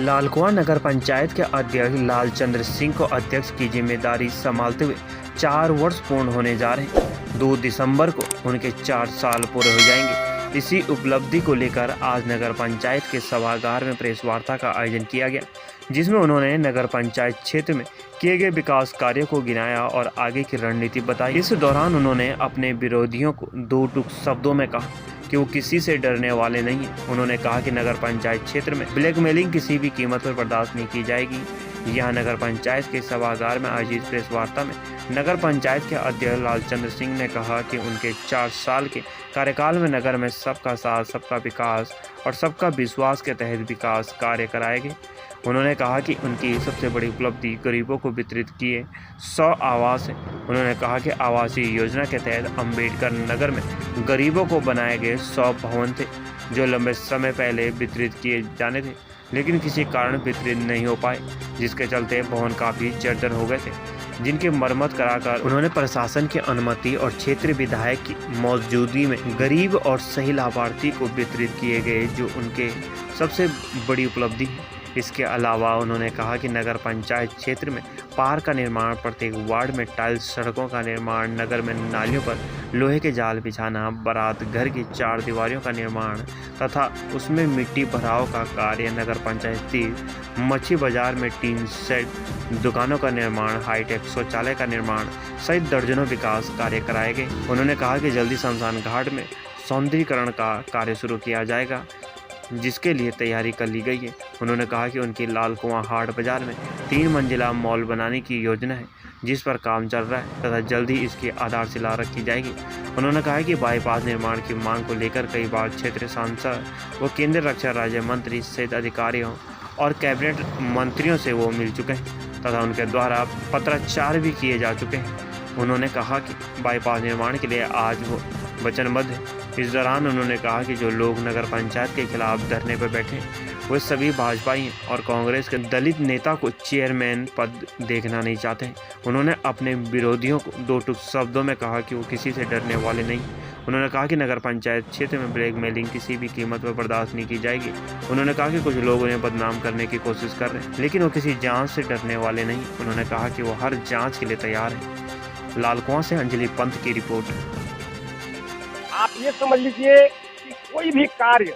लालकुआं नगर पंचायत के अध्यक्ष लालचंद्र सिंह को अध्यक्ष की जिम्मेदारी संभालते हुए 4 वर्ष पूर्ण होने जा रहे हैं। 2 दिसंबर को उनके 4 साल पूरे हो जाएंगे। इसी उपलब्धि को लेकर आज नगर पंचायत के सभागार में प्रेस वार्ता का आयोजन किया गया, जिसमें उन्होंने नगर पंचायत क्षेत्र में किए गए विकास कार्यों को गिनाया और आगे की रणनीति बताई। इस दौरान उन्होंने अपने विरोधियों को 2 टूक शब्दों में कहा कि वो किसी से डरने वाले नहीं हैं। उन्होंने कहा कि नगर पंचायत क्षेत्र में ब्लैकमेलिंग किसी भी कीमत पर बर्दाश्त नहीं की जाएगी। यहां नगर पंचायत के सभागार में आयोजित प्रेस वार्ता में नगर पंचायत के अध्यक्ष लालचंद्र सिंह ने कहा कि उनके 4 साल के कार्यकाल में नगर में सबका साथ, सबका विकास और सबका विश्वास के तहत विकास कार्य कराएंगे। उन्होंने कहा कि उनकी सबसे बड़ी उपलब्धि गरीबों को वितरित किए 100 आवास है। उन्होंने कहा कि आवासीय योजना के तहत अम्बेडकर नगर में गरीबों को बनाए गए 100 भवन थे, जो लंबे समय पहले वितरित किए जाने थे, लेकिन किसी कारण वितरित नहीं हो पाए, जिसके चलते भवन काफ़ी जर्जर हो गए थे, जिनकी मरम्मत कराकर उन्होंने प्रशासन की अनुमति और क्षेत्रीय विधायक की मौजूदगी में गरीब और सही लाभार्थी को वितरित किए गए, जो उनके सबसे बड़ी उपलब्धि है। इसके अलावा उन्होंने कहा कि नगर पंचायत क्षेत्र में पार्क का निर्माण, प्रत्येक वार्ड में टाइल्स सड़कों का निर्माण, नगर में नालियों पर लोहे के जाल बिछाना, बारात घर की 4 दीवारों का निर्माण तथा उसमें मिट्टी भराव का कार्य, नगर पंचायत 3 मच्छी बाजार में टीन शेड, दुकानों का निर्माण, हाईटेक शौचालय का निर्माण सहित दर्जनों विकास कार्य कराए गए। उन्होंने कहा कि जल्दी शमशान घाट में सौंदर्यीकरण का कार्य शुरू किया जाएगा, जिसके लिए तैयारी कर ली गई है। उन्होंने कहा कि उनकी लालकुआं हाट बाजार में 3 मंजिला मॉल बनाने की योजना है, जिस पर काम चल रहा है तथा जल्द ही इसकी आधारशिला रखी जाएगी। उन्होंने कहा कि बाईपास निर्माण की मांग को लेकर कई बार क्षेत्रीय सांसद व केंद्रीय रक्षा राज्य मंत्री सहित अधिकारियों और कैबिनेट मंत्रियों से वो मिल चुके हैं तथा उनके द्वारा पत्राचार भी किए जा चुके हैं। उन्होंने कहा कि बाईपास निर्माण के लिए आज वो वचनबद्ध है। इस दौरान उन्होंने कहा कि जो लोग नगर पंचायत के खिलाफ धरने पर बैठे वे सभी भाजपाई हैं और कांग्रेस के दलित नेता को चेयरमैन पद देखना नहीं चाहते हैं। उन्होंने अपने विरोधियों को 2 टूक शब्दों में कहा कि वो किसी से डरने वाले नहीं। उन्होंने कहा कि नगर पंचायत क्षेत्र में ब्लैकमेलिंग किसी भी कीमत पर बर्दाश्त नहीं की जाएगी। उन्होंने कहा कि कुछ लोग उन्हें बदनाम करने की कोशिश कर रहे हैं, लेकिन वो किसी जांच से डरने वाले नहीं। उन्होंने कहा कि वो हर जाँच के लिए तैयार है। लालकुआं से अंजलि पंत की रिपोर्ट। आप ये समझ लीजिए कि कोई भी कार्य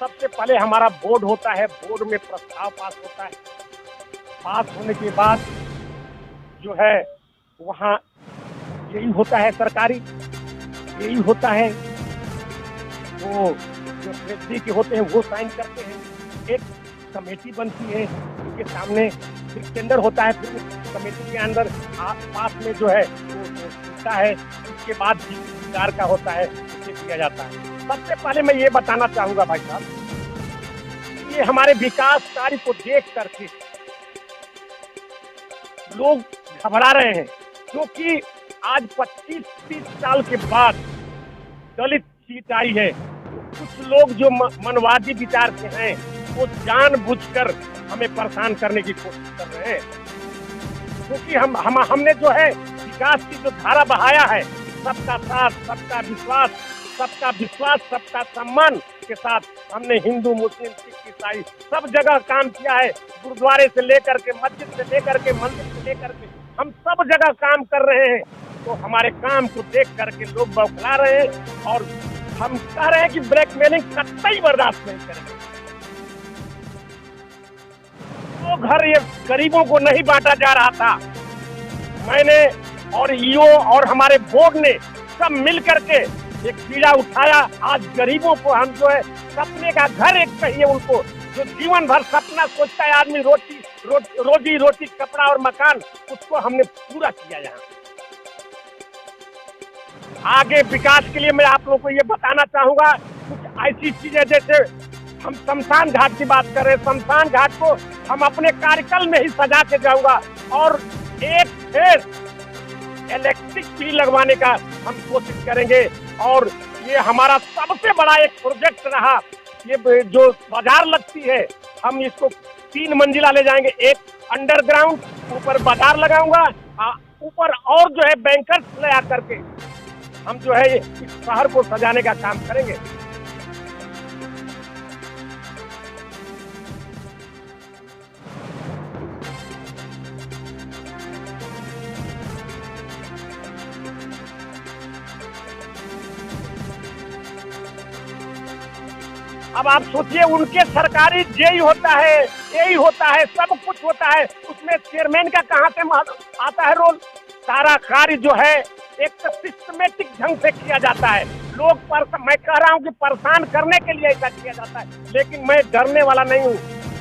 सबसे पहले हमारा बोर्ड होता है, बोर्ड में प्रस्ताव पास होता है, पास होने के बाद जो है वहाँ यही होता है, सरकारी यही होता है, वो जो ट्रेजरी के होते हैं वो साइन करते हैं, एक कमेटी बनती है, उनके सामने फिर टेंडर होता है, फिर कमेटी के अंदर पास में जो है वो होता है, उसके बाद सरकार का होता है, उसे किया जाता है। सबसे पहले मैं ये बताना चाहूंगा भाई साहब, ये हमारे विकास कार्य को देख करके लोग घबरा रहे हैं, क्योंकि आज 25-30 साल के बाद दलित सीट आई है। कुछ लोग जो मनवादी विचार के हैं वो जानबूझकर हमें परेशान करने की कोशिश कर रहे हैं, क्योंकि हमने जो है विकास की जो धारा बहाया है, सबका साथ, सबका विश्वास, सबका सम्मान के साथ हमने हिंदू, मुस्लिम, सिख, ईसाई सब जगह काम किया है। गुरुद्वारे से लेकर के, मस्जिद से लेकर के, मंदिर से लेकर के हम सब जगह काम कर रहे हैं। तो हमारे काम को देख करके लोग बौखला रहे हैं और हम कह रहे हैं कि ब्लैकमेलिंग कतई बर्दाश्त नहीं करेंगे। तो घर ये गरीबों को नहीं बांटा जा रहा था, मैंने और ईओ और हमारे बोर्ड ने सब मिल करके एक पीड़ा उठाया। आज गरीबों को हम जो है सपने का घर एक चाहिए, उनको जो जीवन भर सपना सोचता है आदमी, रोजी रोटी, कपड़ा और मकान, उसको हमने पूरा किया। यहाँ आगे विकास के लिए मैं आप लोगों को ये बताना चाहूंगा, कुछ ऐसी चीजें जैसे हम शमशान घाट की बात कर रहे हैं, शमशान घाट को हम अपने कार्यकाल में ही सजा के जाऊंगा और एक फिर इलेक्ट्रिक भी लगवाने का हम कोशिश करेंगे। और ये हमारा सबसे बड़ा एक प्रोजेक्ट रहा, ये जो बाजार लगती है हम इसको 3 मंजिला ले जाएंगे, एक अंडरग्राउंड, ऊपर बाजार लगाऊंगा, ऊपर और जो है बैंकर्स ले आकर के हम जो है इस शहर को सजाने का काम करेंगे। अब आप सोचिए, उनके सरकारी जेई होता है, यही होता है, सब कुछ होता है, उसमें चेयरमैन का कहाँ से आता है रोल? सारा कार्य जो है एक सिस्टमेटिक ढंग से किया जाता है। मैं कह रहा हूँ कि परेशान करने के लिए ऐसा किया जाता है, लेकिन मैं डरने वाला नहीं हूँ,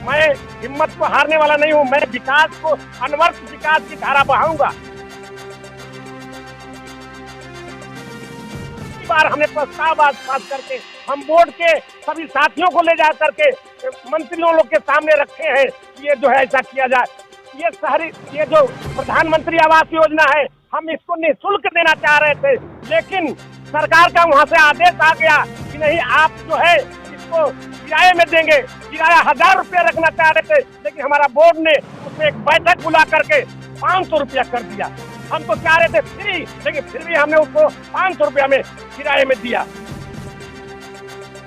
मैं हिम्मत को हारने वाला नहीं हूँ। मैं विकास को, अनवर्त विकास की धारा बहाऊंगा। बार हमने प्रस्ताव आज पास करके हम बोर्ड के सभी साथियों को ले जा करके मंत्रियों लोग के सामने रखे हैं कि ये जो है ऐसा किया जाए। ये जो प्रधानमंत्री आवास योजना है, हम इसको निःशुल्क देना चाह रहे थे, लेकिन सरकार का वहां से आदेश आ गया कि नहीं, आप जो है इसको किराए में देंगे। किराया 1000 रुपया रखना चाह रहे थे, लेकिन हमारा बोर्ड ने उसमें एक बैठक बुला करके 500 रुपया कर दिया। हम तो चाह रहे थे फ्री, लेकिन फिर भी हमने उसको 500 रुपया में किराए में दिया।